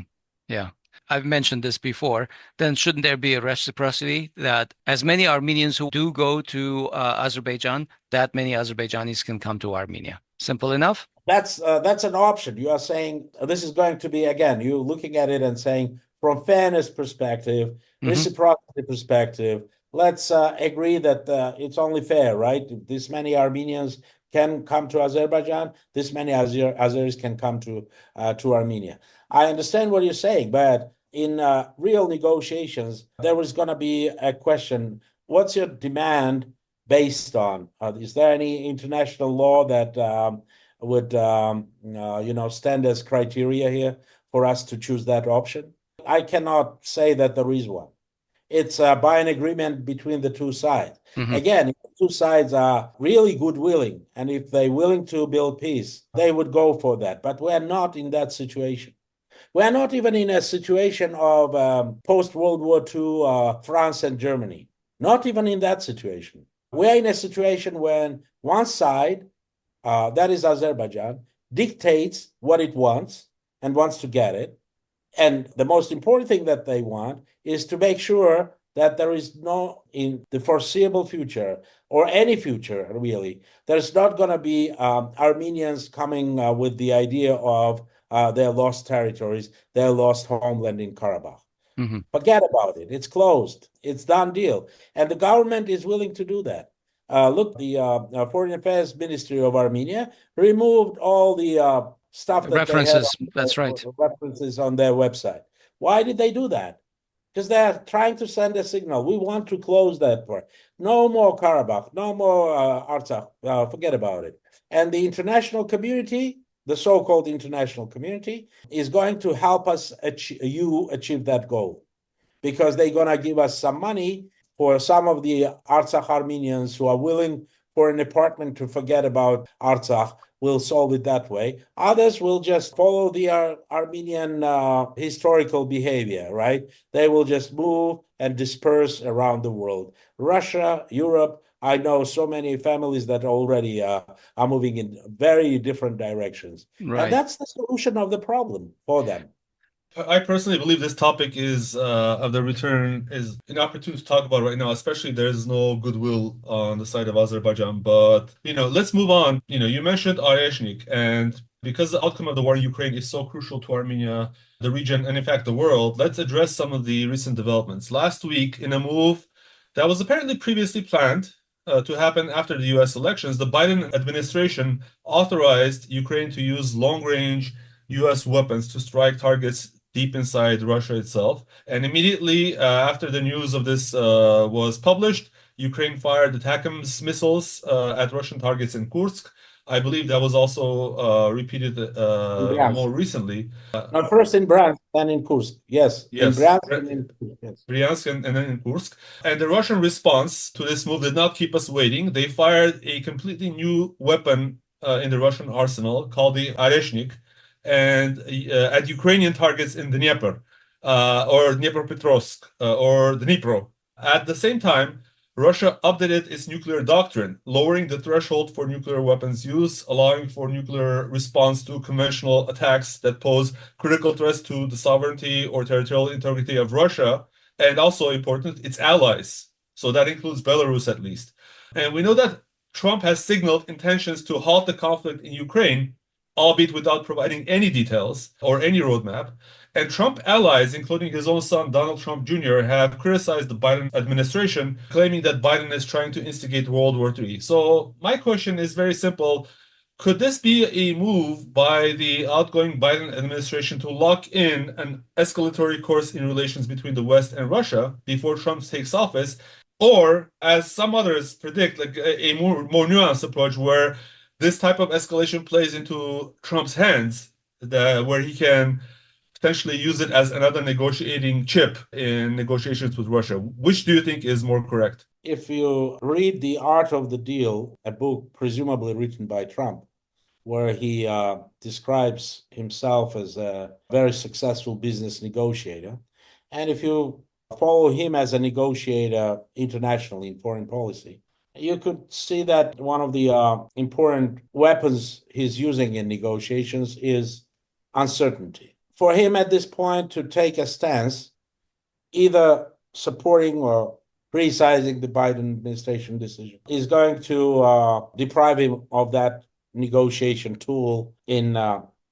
Yeah, I've mentioned this before. Then shouldn't there be a reciprocity that as many Armenians who do go to Azerbaijan, that many Azerbaijanis can come to Armenia? Simple enough? That's an option. You are saying this is going to be, again, you're looking at it and saying from fairness perspective, reciprocity perspective, let's agree that it's only fair, right? This many Armenians can come to Azerbaijan, this many Azeris can come to Armenia. I understand what you're saying, but in real negotiations, there was going to be a question, what's your demand based on? Is there any international law that would stand as criteria here for us to choose that option? I cannot say that there is one. It's by an agreement between the two sides. Mm-hmm. Again, if the two sides are really good-willing, and if they're willing to build peace, they would go for that. But we're not in that situation. We're not even in a situation of post-World War II France and Germany. Not even in that situation. We're in a situation when one side, that is Azerbaijan, dictates what it wants and wants to get it. And the most important thing that they want is to make sure that there is no, in the foreseeable future, or any future really, there's not going to be Armenians coming with the idea of their lost territories, their lost homeland in Karabakh. Mhm. Forget about it. It's closed. It's done deal. And the government is willing to do that. Look, the Foreign Affairs Ministry of Armenia removed all the stuff that they had References, that's right. references on their website. Why did they do that? Because they're trying to send a signal. We want to close that part. No more Karabakh, no more Artsakh. Forget about it. And the international community, the so-called international community, is going to help us achieve that goal, because they're going to give us some money for some of the Artsakh Armenians who are willing for an apartment to forget about Artsakh. We'll solve it that way. Others will just follow the Armenian historical behavior, right? They will just move and disperse around the world. Russia, Europe, I know so many families that already are moving in very different directions. Right. And that's the solution of the problem for them. I personally believe this topic is of the return is inopportune to talk about right now, especially there's no goodwill on the side of Azerbaijan. But let's move on. You mentioned Areshnik, and because the outcome of the war in Ukraine is so crucial to Armenia, the region, and in fact the world, let's address some of the recent developments. Last week, in a move that was apparently previously planned to happen after the U.S. elections, the Biden administration authorized Ukraine to use long-range U.S. weapons to strike targets deep inside Russia itself. And immediately after the news of this was published, Ukraine fired ATACMS missiles at Russian targets in Kursk. I believe that was also repeated more recently. Not first in Bryansk, then in Kursk. Yes, in Bryansk and in Kursk. Yes. Bryansk and then in Kursk. And the Russian response to this move did not keep us waiting. They fired a completely new weapon in the Russian arsenal called the Areshnik, and at Ukrainian targets in the Dnieper or Dnipropetrovsk or Dnipro. At the same time, Russia updated its nuclear doctrine, lowering the threshold for nuclear weapons use, allowing for nuclear response to conventional attacks that pose critical threats to the sovereignty or territorial integrity of Russia, and also important, its allies. So that includes Belarus at least. And we know that Trump has signaled intentions to halt the conflict in Ukraine, albeit without providing any details or any roadmap. And Trump allies, including his own son, Donald Trump Jr., have criticized the Biden administration, claiming that Biden is trying to instigate World War III. So my question is very simple. Could this be a move by the outgoing Biden administration to lock in an escalatory course in relations between the West and Russia before Trump takes office? Or, as some others predict, like a more nuanced approach where this type of escalation plays into Trump's hands, where he can potentially use it as another negotiating chip in negotiations with Russia. Which do you think is more correct? If you read The Art of the Deal, a book presumably written by Trump, where he describes himself as a very successful business negotiator, and if you follow him as a negotiator internationally in foreign policy, you could see that one of the important weapons he's using in negotiations is uncertainty. For him at this point to take a stance, either supporting or criticizing the Biden administration decision, is going to deprive him of that negotiation tool in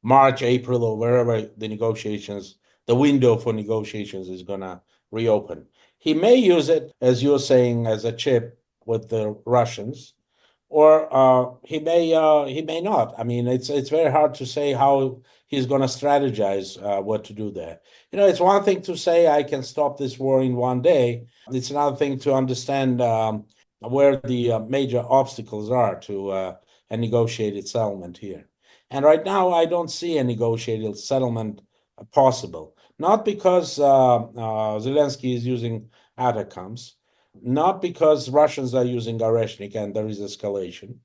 March, April, or wherever the window for negotiations is going to reopen. He may use it, as you're saying, as a chip with the Russians, or he may not. I mean, it's very hard to say how he's going to strategize what to do there. It's one thing to say I can stop this war in one day. It's another thing to understand where the major obstacles are to a negotiated settlement here. And right now, I don't see a negotiated settlement possible. Not because Zelensky is using ATACMS, not because Russians are using Areshnik and there is escalation,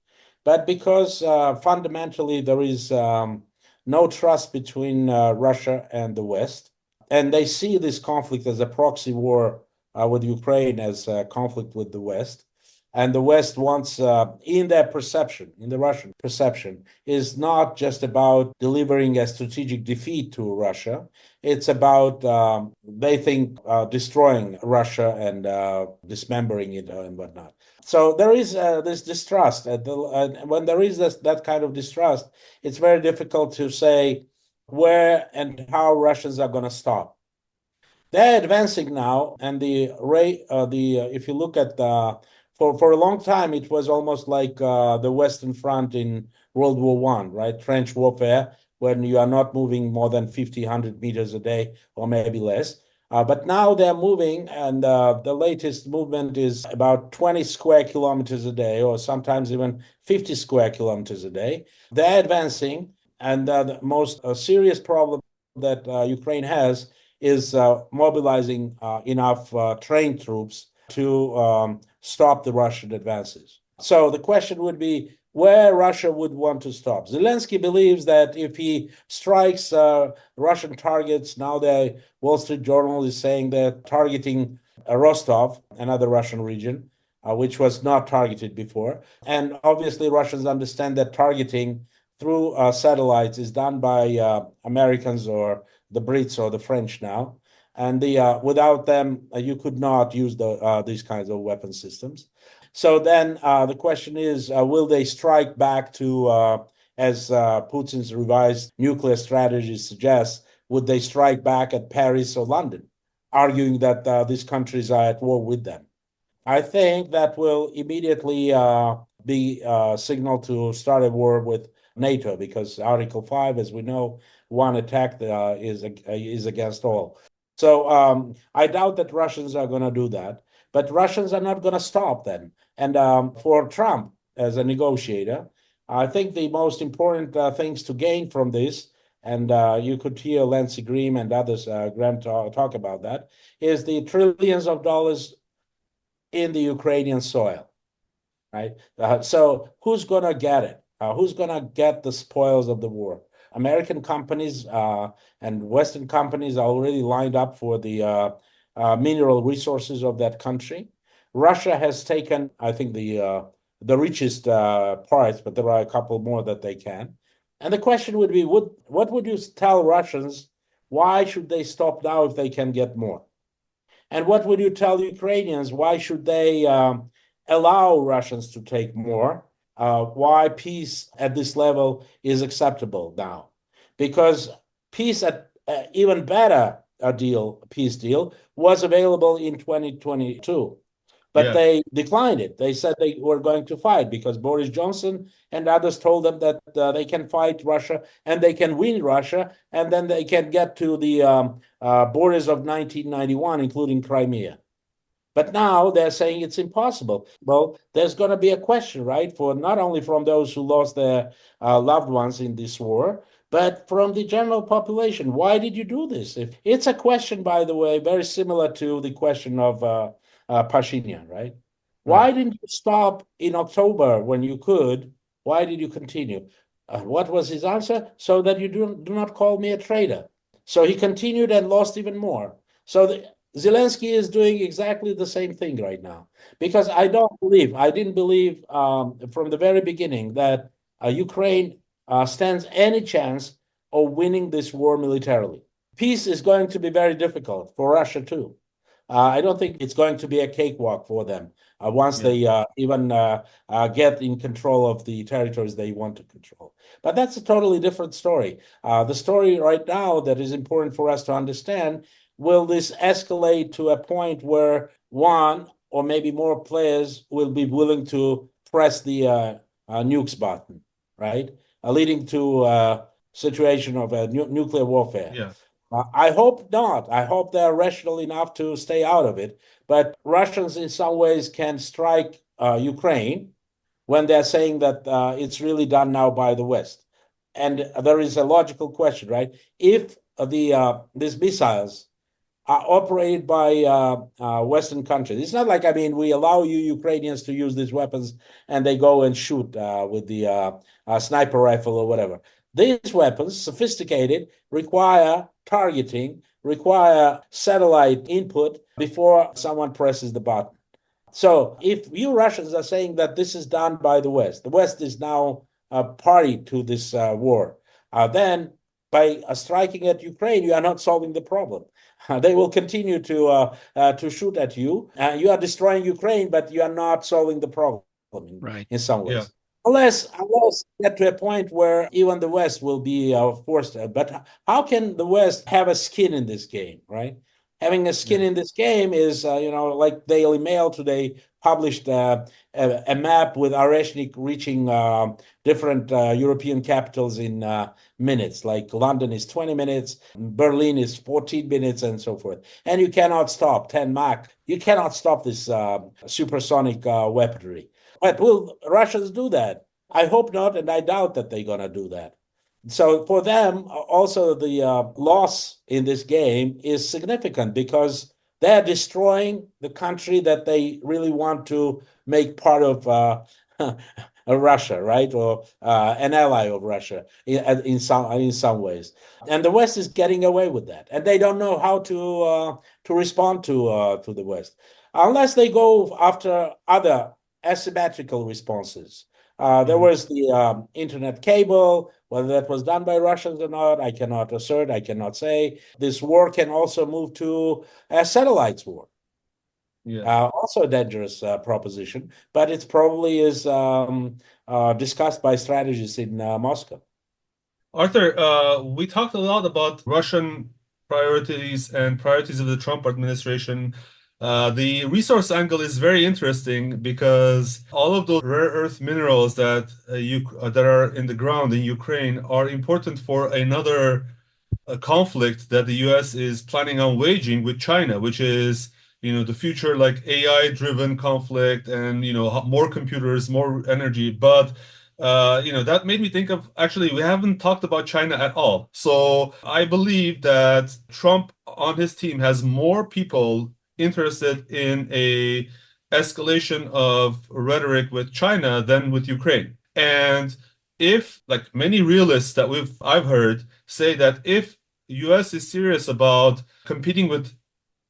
but because fundamentally there is no trust between Russia and the West. And they see this conflict as a proxy war with Ukraine, as a conflict with the West. And the West wants, in their perception, in the Russian perception, is not just about delivering a strategic defeat to Russia. It's about, they think, destroying Russia and dismembering it and whatnot. So there is this distrust. And when there is that kind of distrust, it's very difficult to say where and how Russians are going to stop. They're advancing now, and the rate, if you look at for a long time, it was almost like the Western Front in World War One, right? Trench warfare, when you are not moving more than 50, 100 meters a day, or maybe less. But now they're moving, and the latest movement is about 20 square kilometers a day, or sometimes even 50 square kilometers a day. They're advancing, and the most serious problem that Ukraine has is mobilizing enough trained troops to stop the Russian advances. So the question would be where Russia would want to stop. Zelensky believes that if he strikes Russian targets, now the Wall Street Journal is saying they're targeting Rostov, another Russian region, which was not targeted before. And obviously, Russians understand that targeting through satellites is done by Americans or the Brits or the French now. And without them, you could not use these kinds of weapon systems. So then the question is, will they strike back to, as Putin's revised nuclear strategy suggests, would they strike back at Paris or London, arguing that these countries are at war with them? I think that will immediately be a signal to start a war with NATO, because Article 5, as we know, one attack is against all. So I doubt that Russians are going to do that, but Russians are not going to stop then. And for Trump as a negotiator, I think the most important things to gain from this, and you could hear Lindsey Graham and others, Graham talk about that, is the trillions of dollars in the Ukrainian soil, right? So who's going to get it? Who's going to get the spoils of the war? American companies and Western companies are already lined up for the mineral resources of that country. Russia has taken, I think, the richest parts, but there are a couple more that they can. And the question would be, what would you tell Russians? Why should they stop now if they can get more? And what would you tell Ukrainians? Why should they allow Russians to take more? Why peace at this level is acceptable now? Because peace at even better peace deal was available in 2022. But they declined it. They said they were going to fight because Boris Johnson and others told them that they can fight Russia and they can win Russia, and then they can get to the borders of 1991, including Crimea. But now they're saying it's impossible. Well, there's going to be a question, right, for not only from those who lost their loved ones in this war, but from the general population. Why did you do this? It's a question, by the way, very similar to the question of Pashinyan, right? Why didn't you stop in October when you could? Why did you continue? What was his answer? So that you do not call me a traitor. So he continued and lost even more. So Zelensky is doing exactly the same thing right now, because I didn't believe from the very beginning that Ukraine stands any chance of winning this war militarily. Peace is going to be very difficult for Russia too. I don't think it's going to be a cakewalk for them once they even get in control of the territories they want to control. But that's a totally different story. The story right now that is important for us to understand, will this escalate to a point where one or maybe more players will be willing to press the nukes button, right? Leading to a situation of nuclear warfare. Yeah. I hope not. I hope they're rational enough to stay out of it. But Russians, in some ways, can strike Ukraine when they're saying that it's really done now by the West. And there is a logical question, right? If these missiles are operated by Western countries, it's not like, we allow you Ukrainians to use these weapons and they go and shoot with the sniper rifle or whatever. These weapons, sophisticated, require targeting, require satellite input before someone presses the button. So if you Russians are saying that this is done by the West is now a party to this war, then by striking at Ukraine, you are not solving the problem. They will continue to shoot at you. You are destroying Ukraine, but you are not solving the problem in some ways. Yeah. Unless get to a point where even the West will be forced. But how can the West have a skin in this game, right? having a skin in this game is, like Daily Mail today published a map with Areshnik reaching different European capitals in minutes. Like London is 20 minutes, Berlin is 14 minutes, and so forth. And you cannot stop 10 Mach. You cannot stop this supersonic weaponry. But will Russians do that? I hope not, and I doubt that they're going to do that. So for them, also the loss in this game is significant because they're destroying the country that they really want to make part of Russia, right, or an ally of Russia in some ways. And the West is getting away with that, and they don't know how to respond to the West unless they go after other asymmetrical responses. There was the internet cable. Whether that was done by Russians or not, I cannot assert, I cannot say. This war can also move to a satellites war. Yeah. Also a dangerous proposition, but it probably is discussed by strategists in Moscow. Arthur, we talked a lot about Russian priorities and priorities of the Trump administration. The resource angle is very interesting because all of those rare earth minerals that that are in the ground in Ukraine are important for another conflict that the U.S. is planning on waging with China, which is the future like AI-driven conflict and more computers, more energy. But that made me think of actually we haven't talked about China at all. So I believe that Trump on his team has more people interested in a escalation of rhetoric with China than with Ukraine. And if, like many realists that I've heard say that if US is serious about competing with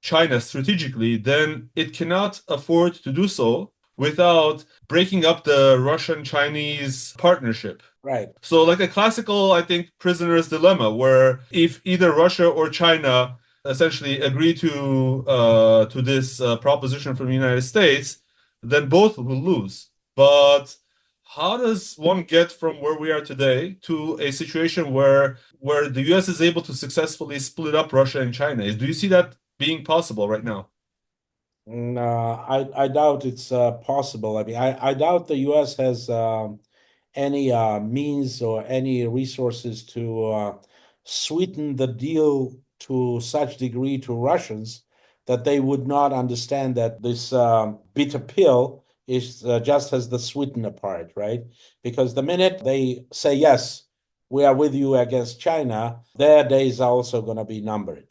China strategically, then it cannot afford to do so without breaking up the Russian-Chinese partnership. Right. So like a classical, I think, prisoner's dilemma, where if either Russia or China essentially agree to this proposition from the United States, then both will lose. But how does one get from where we are today to a situation where the US is able to successfully split up Russia and China? Do you see that being possible right now? No, I doubt it's possible. I mean, I doubt the U.S. has any means or any resources to sweeten the deal to such degree to Russians that they would not understand that this bitter pill is just as the sweetener part, right? Because the minute they say, yes, we are with you against China, their days are also going to be numbered.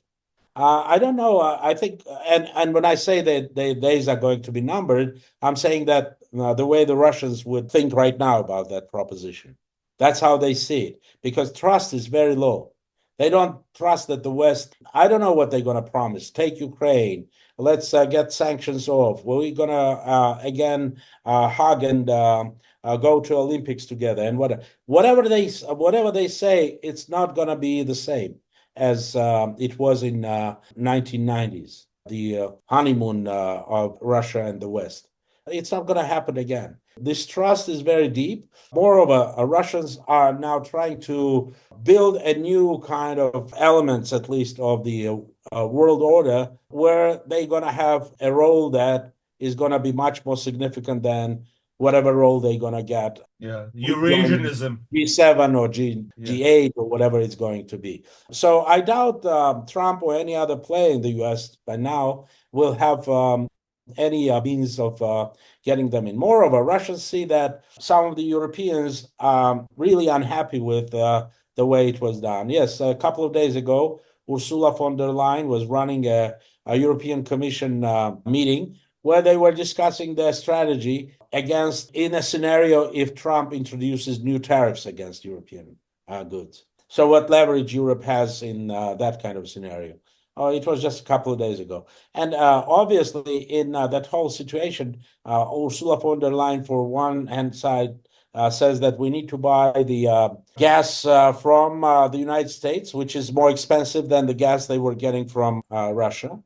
I don't know. I think, and when I say that the days are going to be numbered, I'm saying that the way the Russians would think right now about that proposition. That's how they see it, because trust is very low. They don't trust that the West, I don't know what they're going to promise. Take Ukraine. Let's get sanctions off. We're going to, again, hug and go to Olympics together. And whatever they say, it's not going to be the same as it was in 1990s, the honeymoon of Russia and the West. It's not going to happen again. This trust is very deep. Moreover, Russians are now trying to build a new kind of elements, at least, of the world order, where they're going to have a role that is going to be much more significant than whatever role they're going to get. Yeah, Eurasianism. G7 or G8 or whatever it's going to be. So I doubt Trump or any other player in the U.S. by now will have any means of getting them in. Moreover, Russians see that some of the Europeans are really unhappy with the way it was done. Yes, a couple of days ago, Ursula von der Leyen was running a European Commission meeting where they were discussing their strategy in a scenario if Trump introduces new tariffs against European goods. So what leverage Europe has in that kind of scenario? It was just a couple of days ago. And obviously, in that whole situation, Ursula von der Leyen, for one hand side, says that we need to buy the gas from the United States, which is more expensive than the gas they were getting from Russia.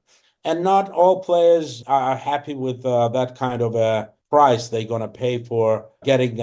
And not all players are happy with that kind of a price they're going to pay for getting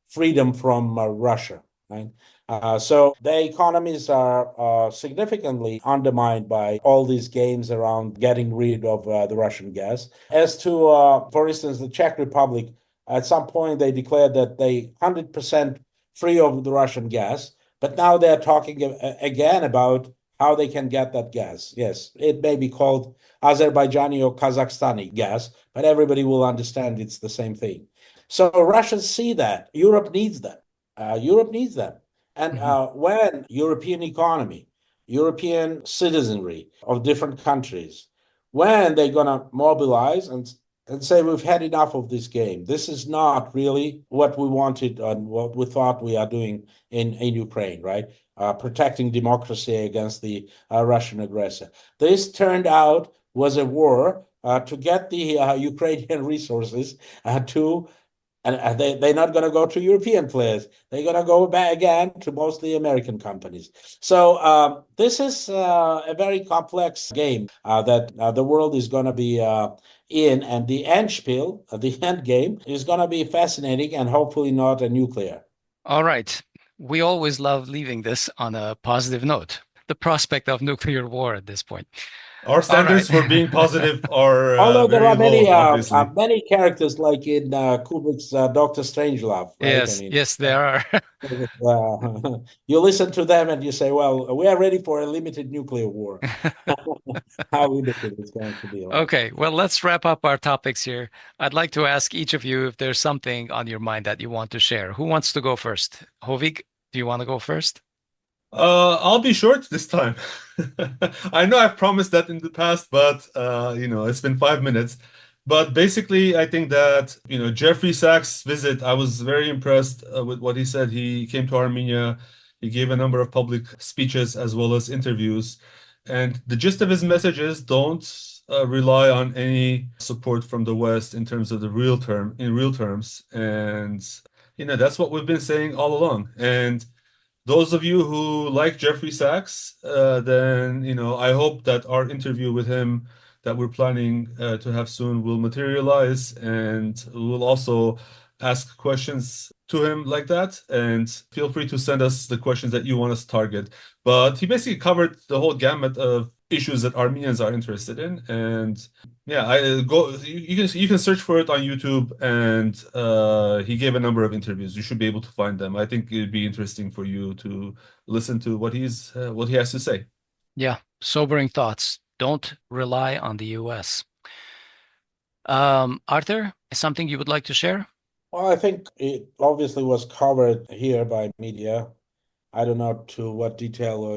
freedom from Russia. Right? So the economies are significantly undermined by all these games around getting rid of the Russian gas. As to, for instance, the Czech Republic, at some point they declared that they 100% free of the Russian gas, but now they're talking again about how they can get that gas. Yes, it may be called Azerbaijani or Kazakhstani gas, but everybody will understand it's the same thing. So Russians see that. Europe needs them. Europe needs them. And when European economy, European citizenry of different countries, when they're going to mobilize and say, we've had enough of this game. This is not really what we wanted and what we thought we are doing in Ukraine, right? Protecting democracy against the Russian aggressor. This turned out was a war to get the Ukrainian resources to and they're not going to go to European players. They're going to go back again to mostly American companies. So this is a very complex game that the world is going to be in. And the end spiel, the end game, is going to be fascinating and hopefully not a nuclear. All right. We always love leaving this on a positive note. The prospect of nuclear war at this point. Our standards for being positive are although there are very low, obviously. many characters like in Kubrick's Doctor Strangelove, right? Yes, yes, there are. You listen to them and you say, well, we are ready for a limited nuclear war. How ridiculous it's going to be. Like. Okay, well, let's wrap up our topics here. I'd like to ask each of you if there's something on your mind that you want to share. Who wants to go first? Hovik, do you want to go first? I'll be short this time. I know I've promised that in the past, but it's been 5 minutes. But basically, I think that Jeffrey Sachs' visit, I was very impressed with what he said. He came to Armenia. He gave a number of public speeches as well as interviews. And the gist of his message is don't rely on any support from the West in terms of in real terms. And that's what we've been saying all along. And those of you who like Jeffrey Sachs, then I hope that our interview with him that we're planning to have soon will materialize, and we'll also ask questions to him like that. And feel free to send us the questions that you want us to target. But he basically covered the whole gamut of issues that Armenians are interested in, and yeah, you can search for it on YouTube, and he gave a number of interviews. You should be able to find them. I think it'd be interesting for you to listen to what he has to say. Yeah, sobering thoughts. Don't rely on the US. Arthur, something you would like to share? Well, I think it obviously was covered here by media. I don't know to what detail or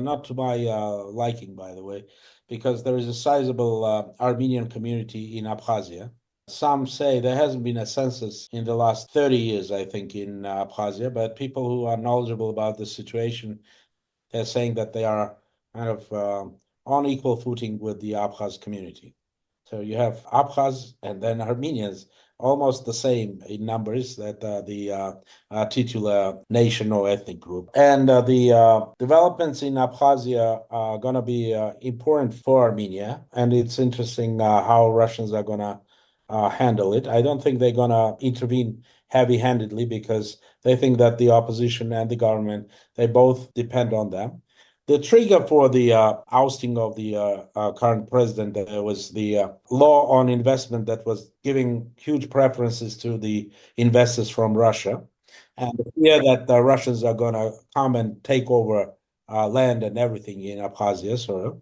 not to my liking, by the way, because there is a sizable Armenian community in Abkhazia. Some say there hasn't been a census in the last 30 years, I think, in Abkhazia, but people who are knowledgeable about the situation, they're saying that they are kind of on equal footing with the Abkhaz community. So you have Abkhaz and then Armenians, almost the same in numbers that the titular nation or ethnic group. And the developments in Abkhazia are going to be important for Armenia. And it's interesting how Russians are going to handle it. I don't think they're going to intervene heavy-handedly because they think that the opposition and the government, they both depend on them. The trigger for the ousting of the current president was the law on investment that was giving huge preferences to the investors from Russia. And the fear that the Russians are going to come and take over land and everything in Abkhazia, sort of.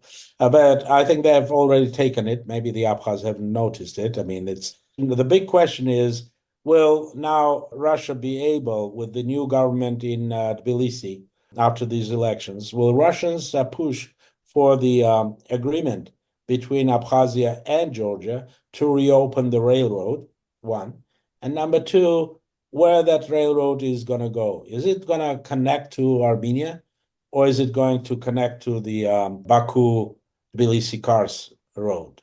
But I think they have already taken it. Maybe the Abkhaz haven't noticed it. I mean, the big question is, will now Russia be able, with the new government in Tbilisi, after these elections, will Russians push for the agreement between Abkhazia and Georgia to reopen the railroad, one? And number two, where that railroad is going to go. Is it going to connect to Armenia, or is it going to connect to the Baku-Tbilisi-Kars road?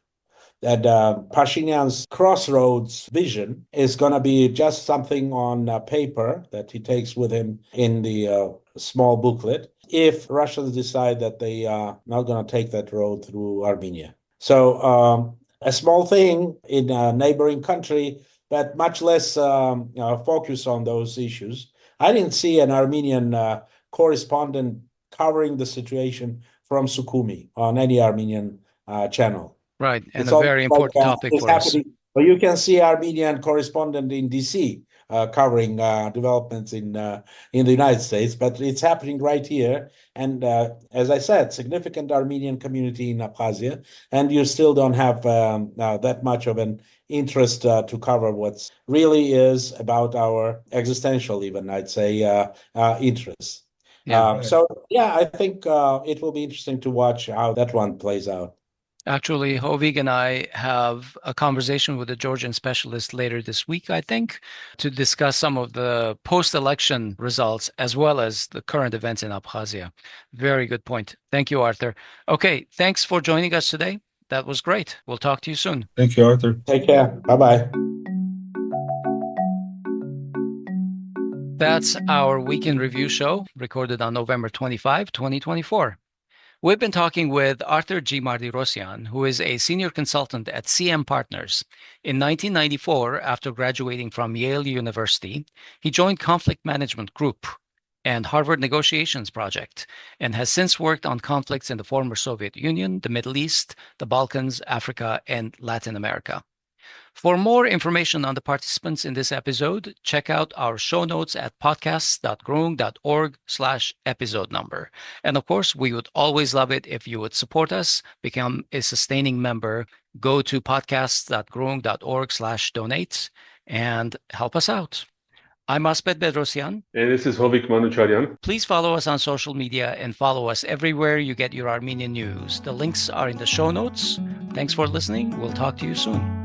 That Pashinyan's crossroads vision is going to be just something on paper that he takes with him in the small booklet if Russians decide that they are not going to take that road through Armenia. So a small thing in a neighboring country, but much less focus on those issues. I didn't see an Armenian correspondent covering the situation from Sukhumi on any Armenian channel. Right, and It's a all very important topic it's for us. happening. Well, you can see Armenian correspondent in DC covering developments in the United States, but it's happening right here. And as I said, significant Armenian community in Abkhazia, and you still don't have that much of an interest to cover what really is about our existential, even I'd say, interests. Yeah. So yeah, I think it will be interesting to watch how that one plays out. Actually, Hovik and I have a conversation with a Georgian specialist later this week, I think, to discuss some of the post-election results as well as the current events in Abkhazia. Very good point. Thank you, Arthur. Okay, thanks for joining us today. That was great. We'll talk to you soon. Thank you, Arthur. Take care. Bye-bye. That's our weekend review show recorded on November 25, 2024. We've been talking with Arthur G Martirosyan, who is a senior consultant at CM Partners. In 1994, after graduating from Yale University, he joined Conflict Management Group and Harvard Negotiations Project, and has since worked on conflicts in the former Soviet Union, the Middle East, the Balkans, Africa, and Latin America. For more information on the participants in this episode, check out our show notes at podcasts.groong.org/episode number. And of course, we would always love it if you would support us, become a sustaining member, go to podcasts.groong.org/donate and help us out. I'm Asbed Bedrossian. And this is Hovik Manucharyan. Please follow us on social media and follow us everywhere you get your Armenian news. The links are in the show notes. Thanks for listening. We'll talk to you soon.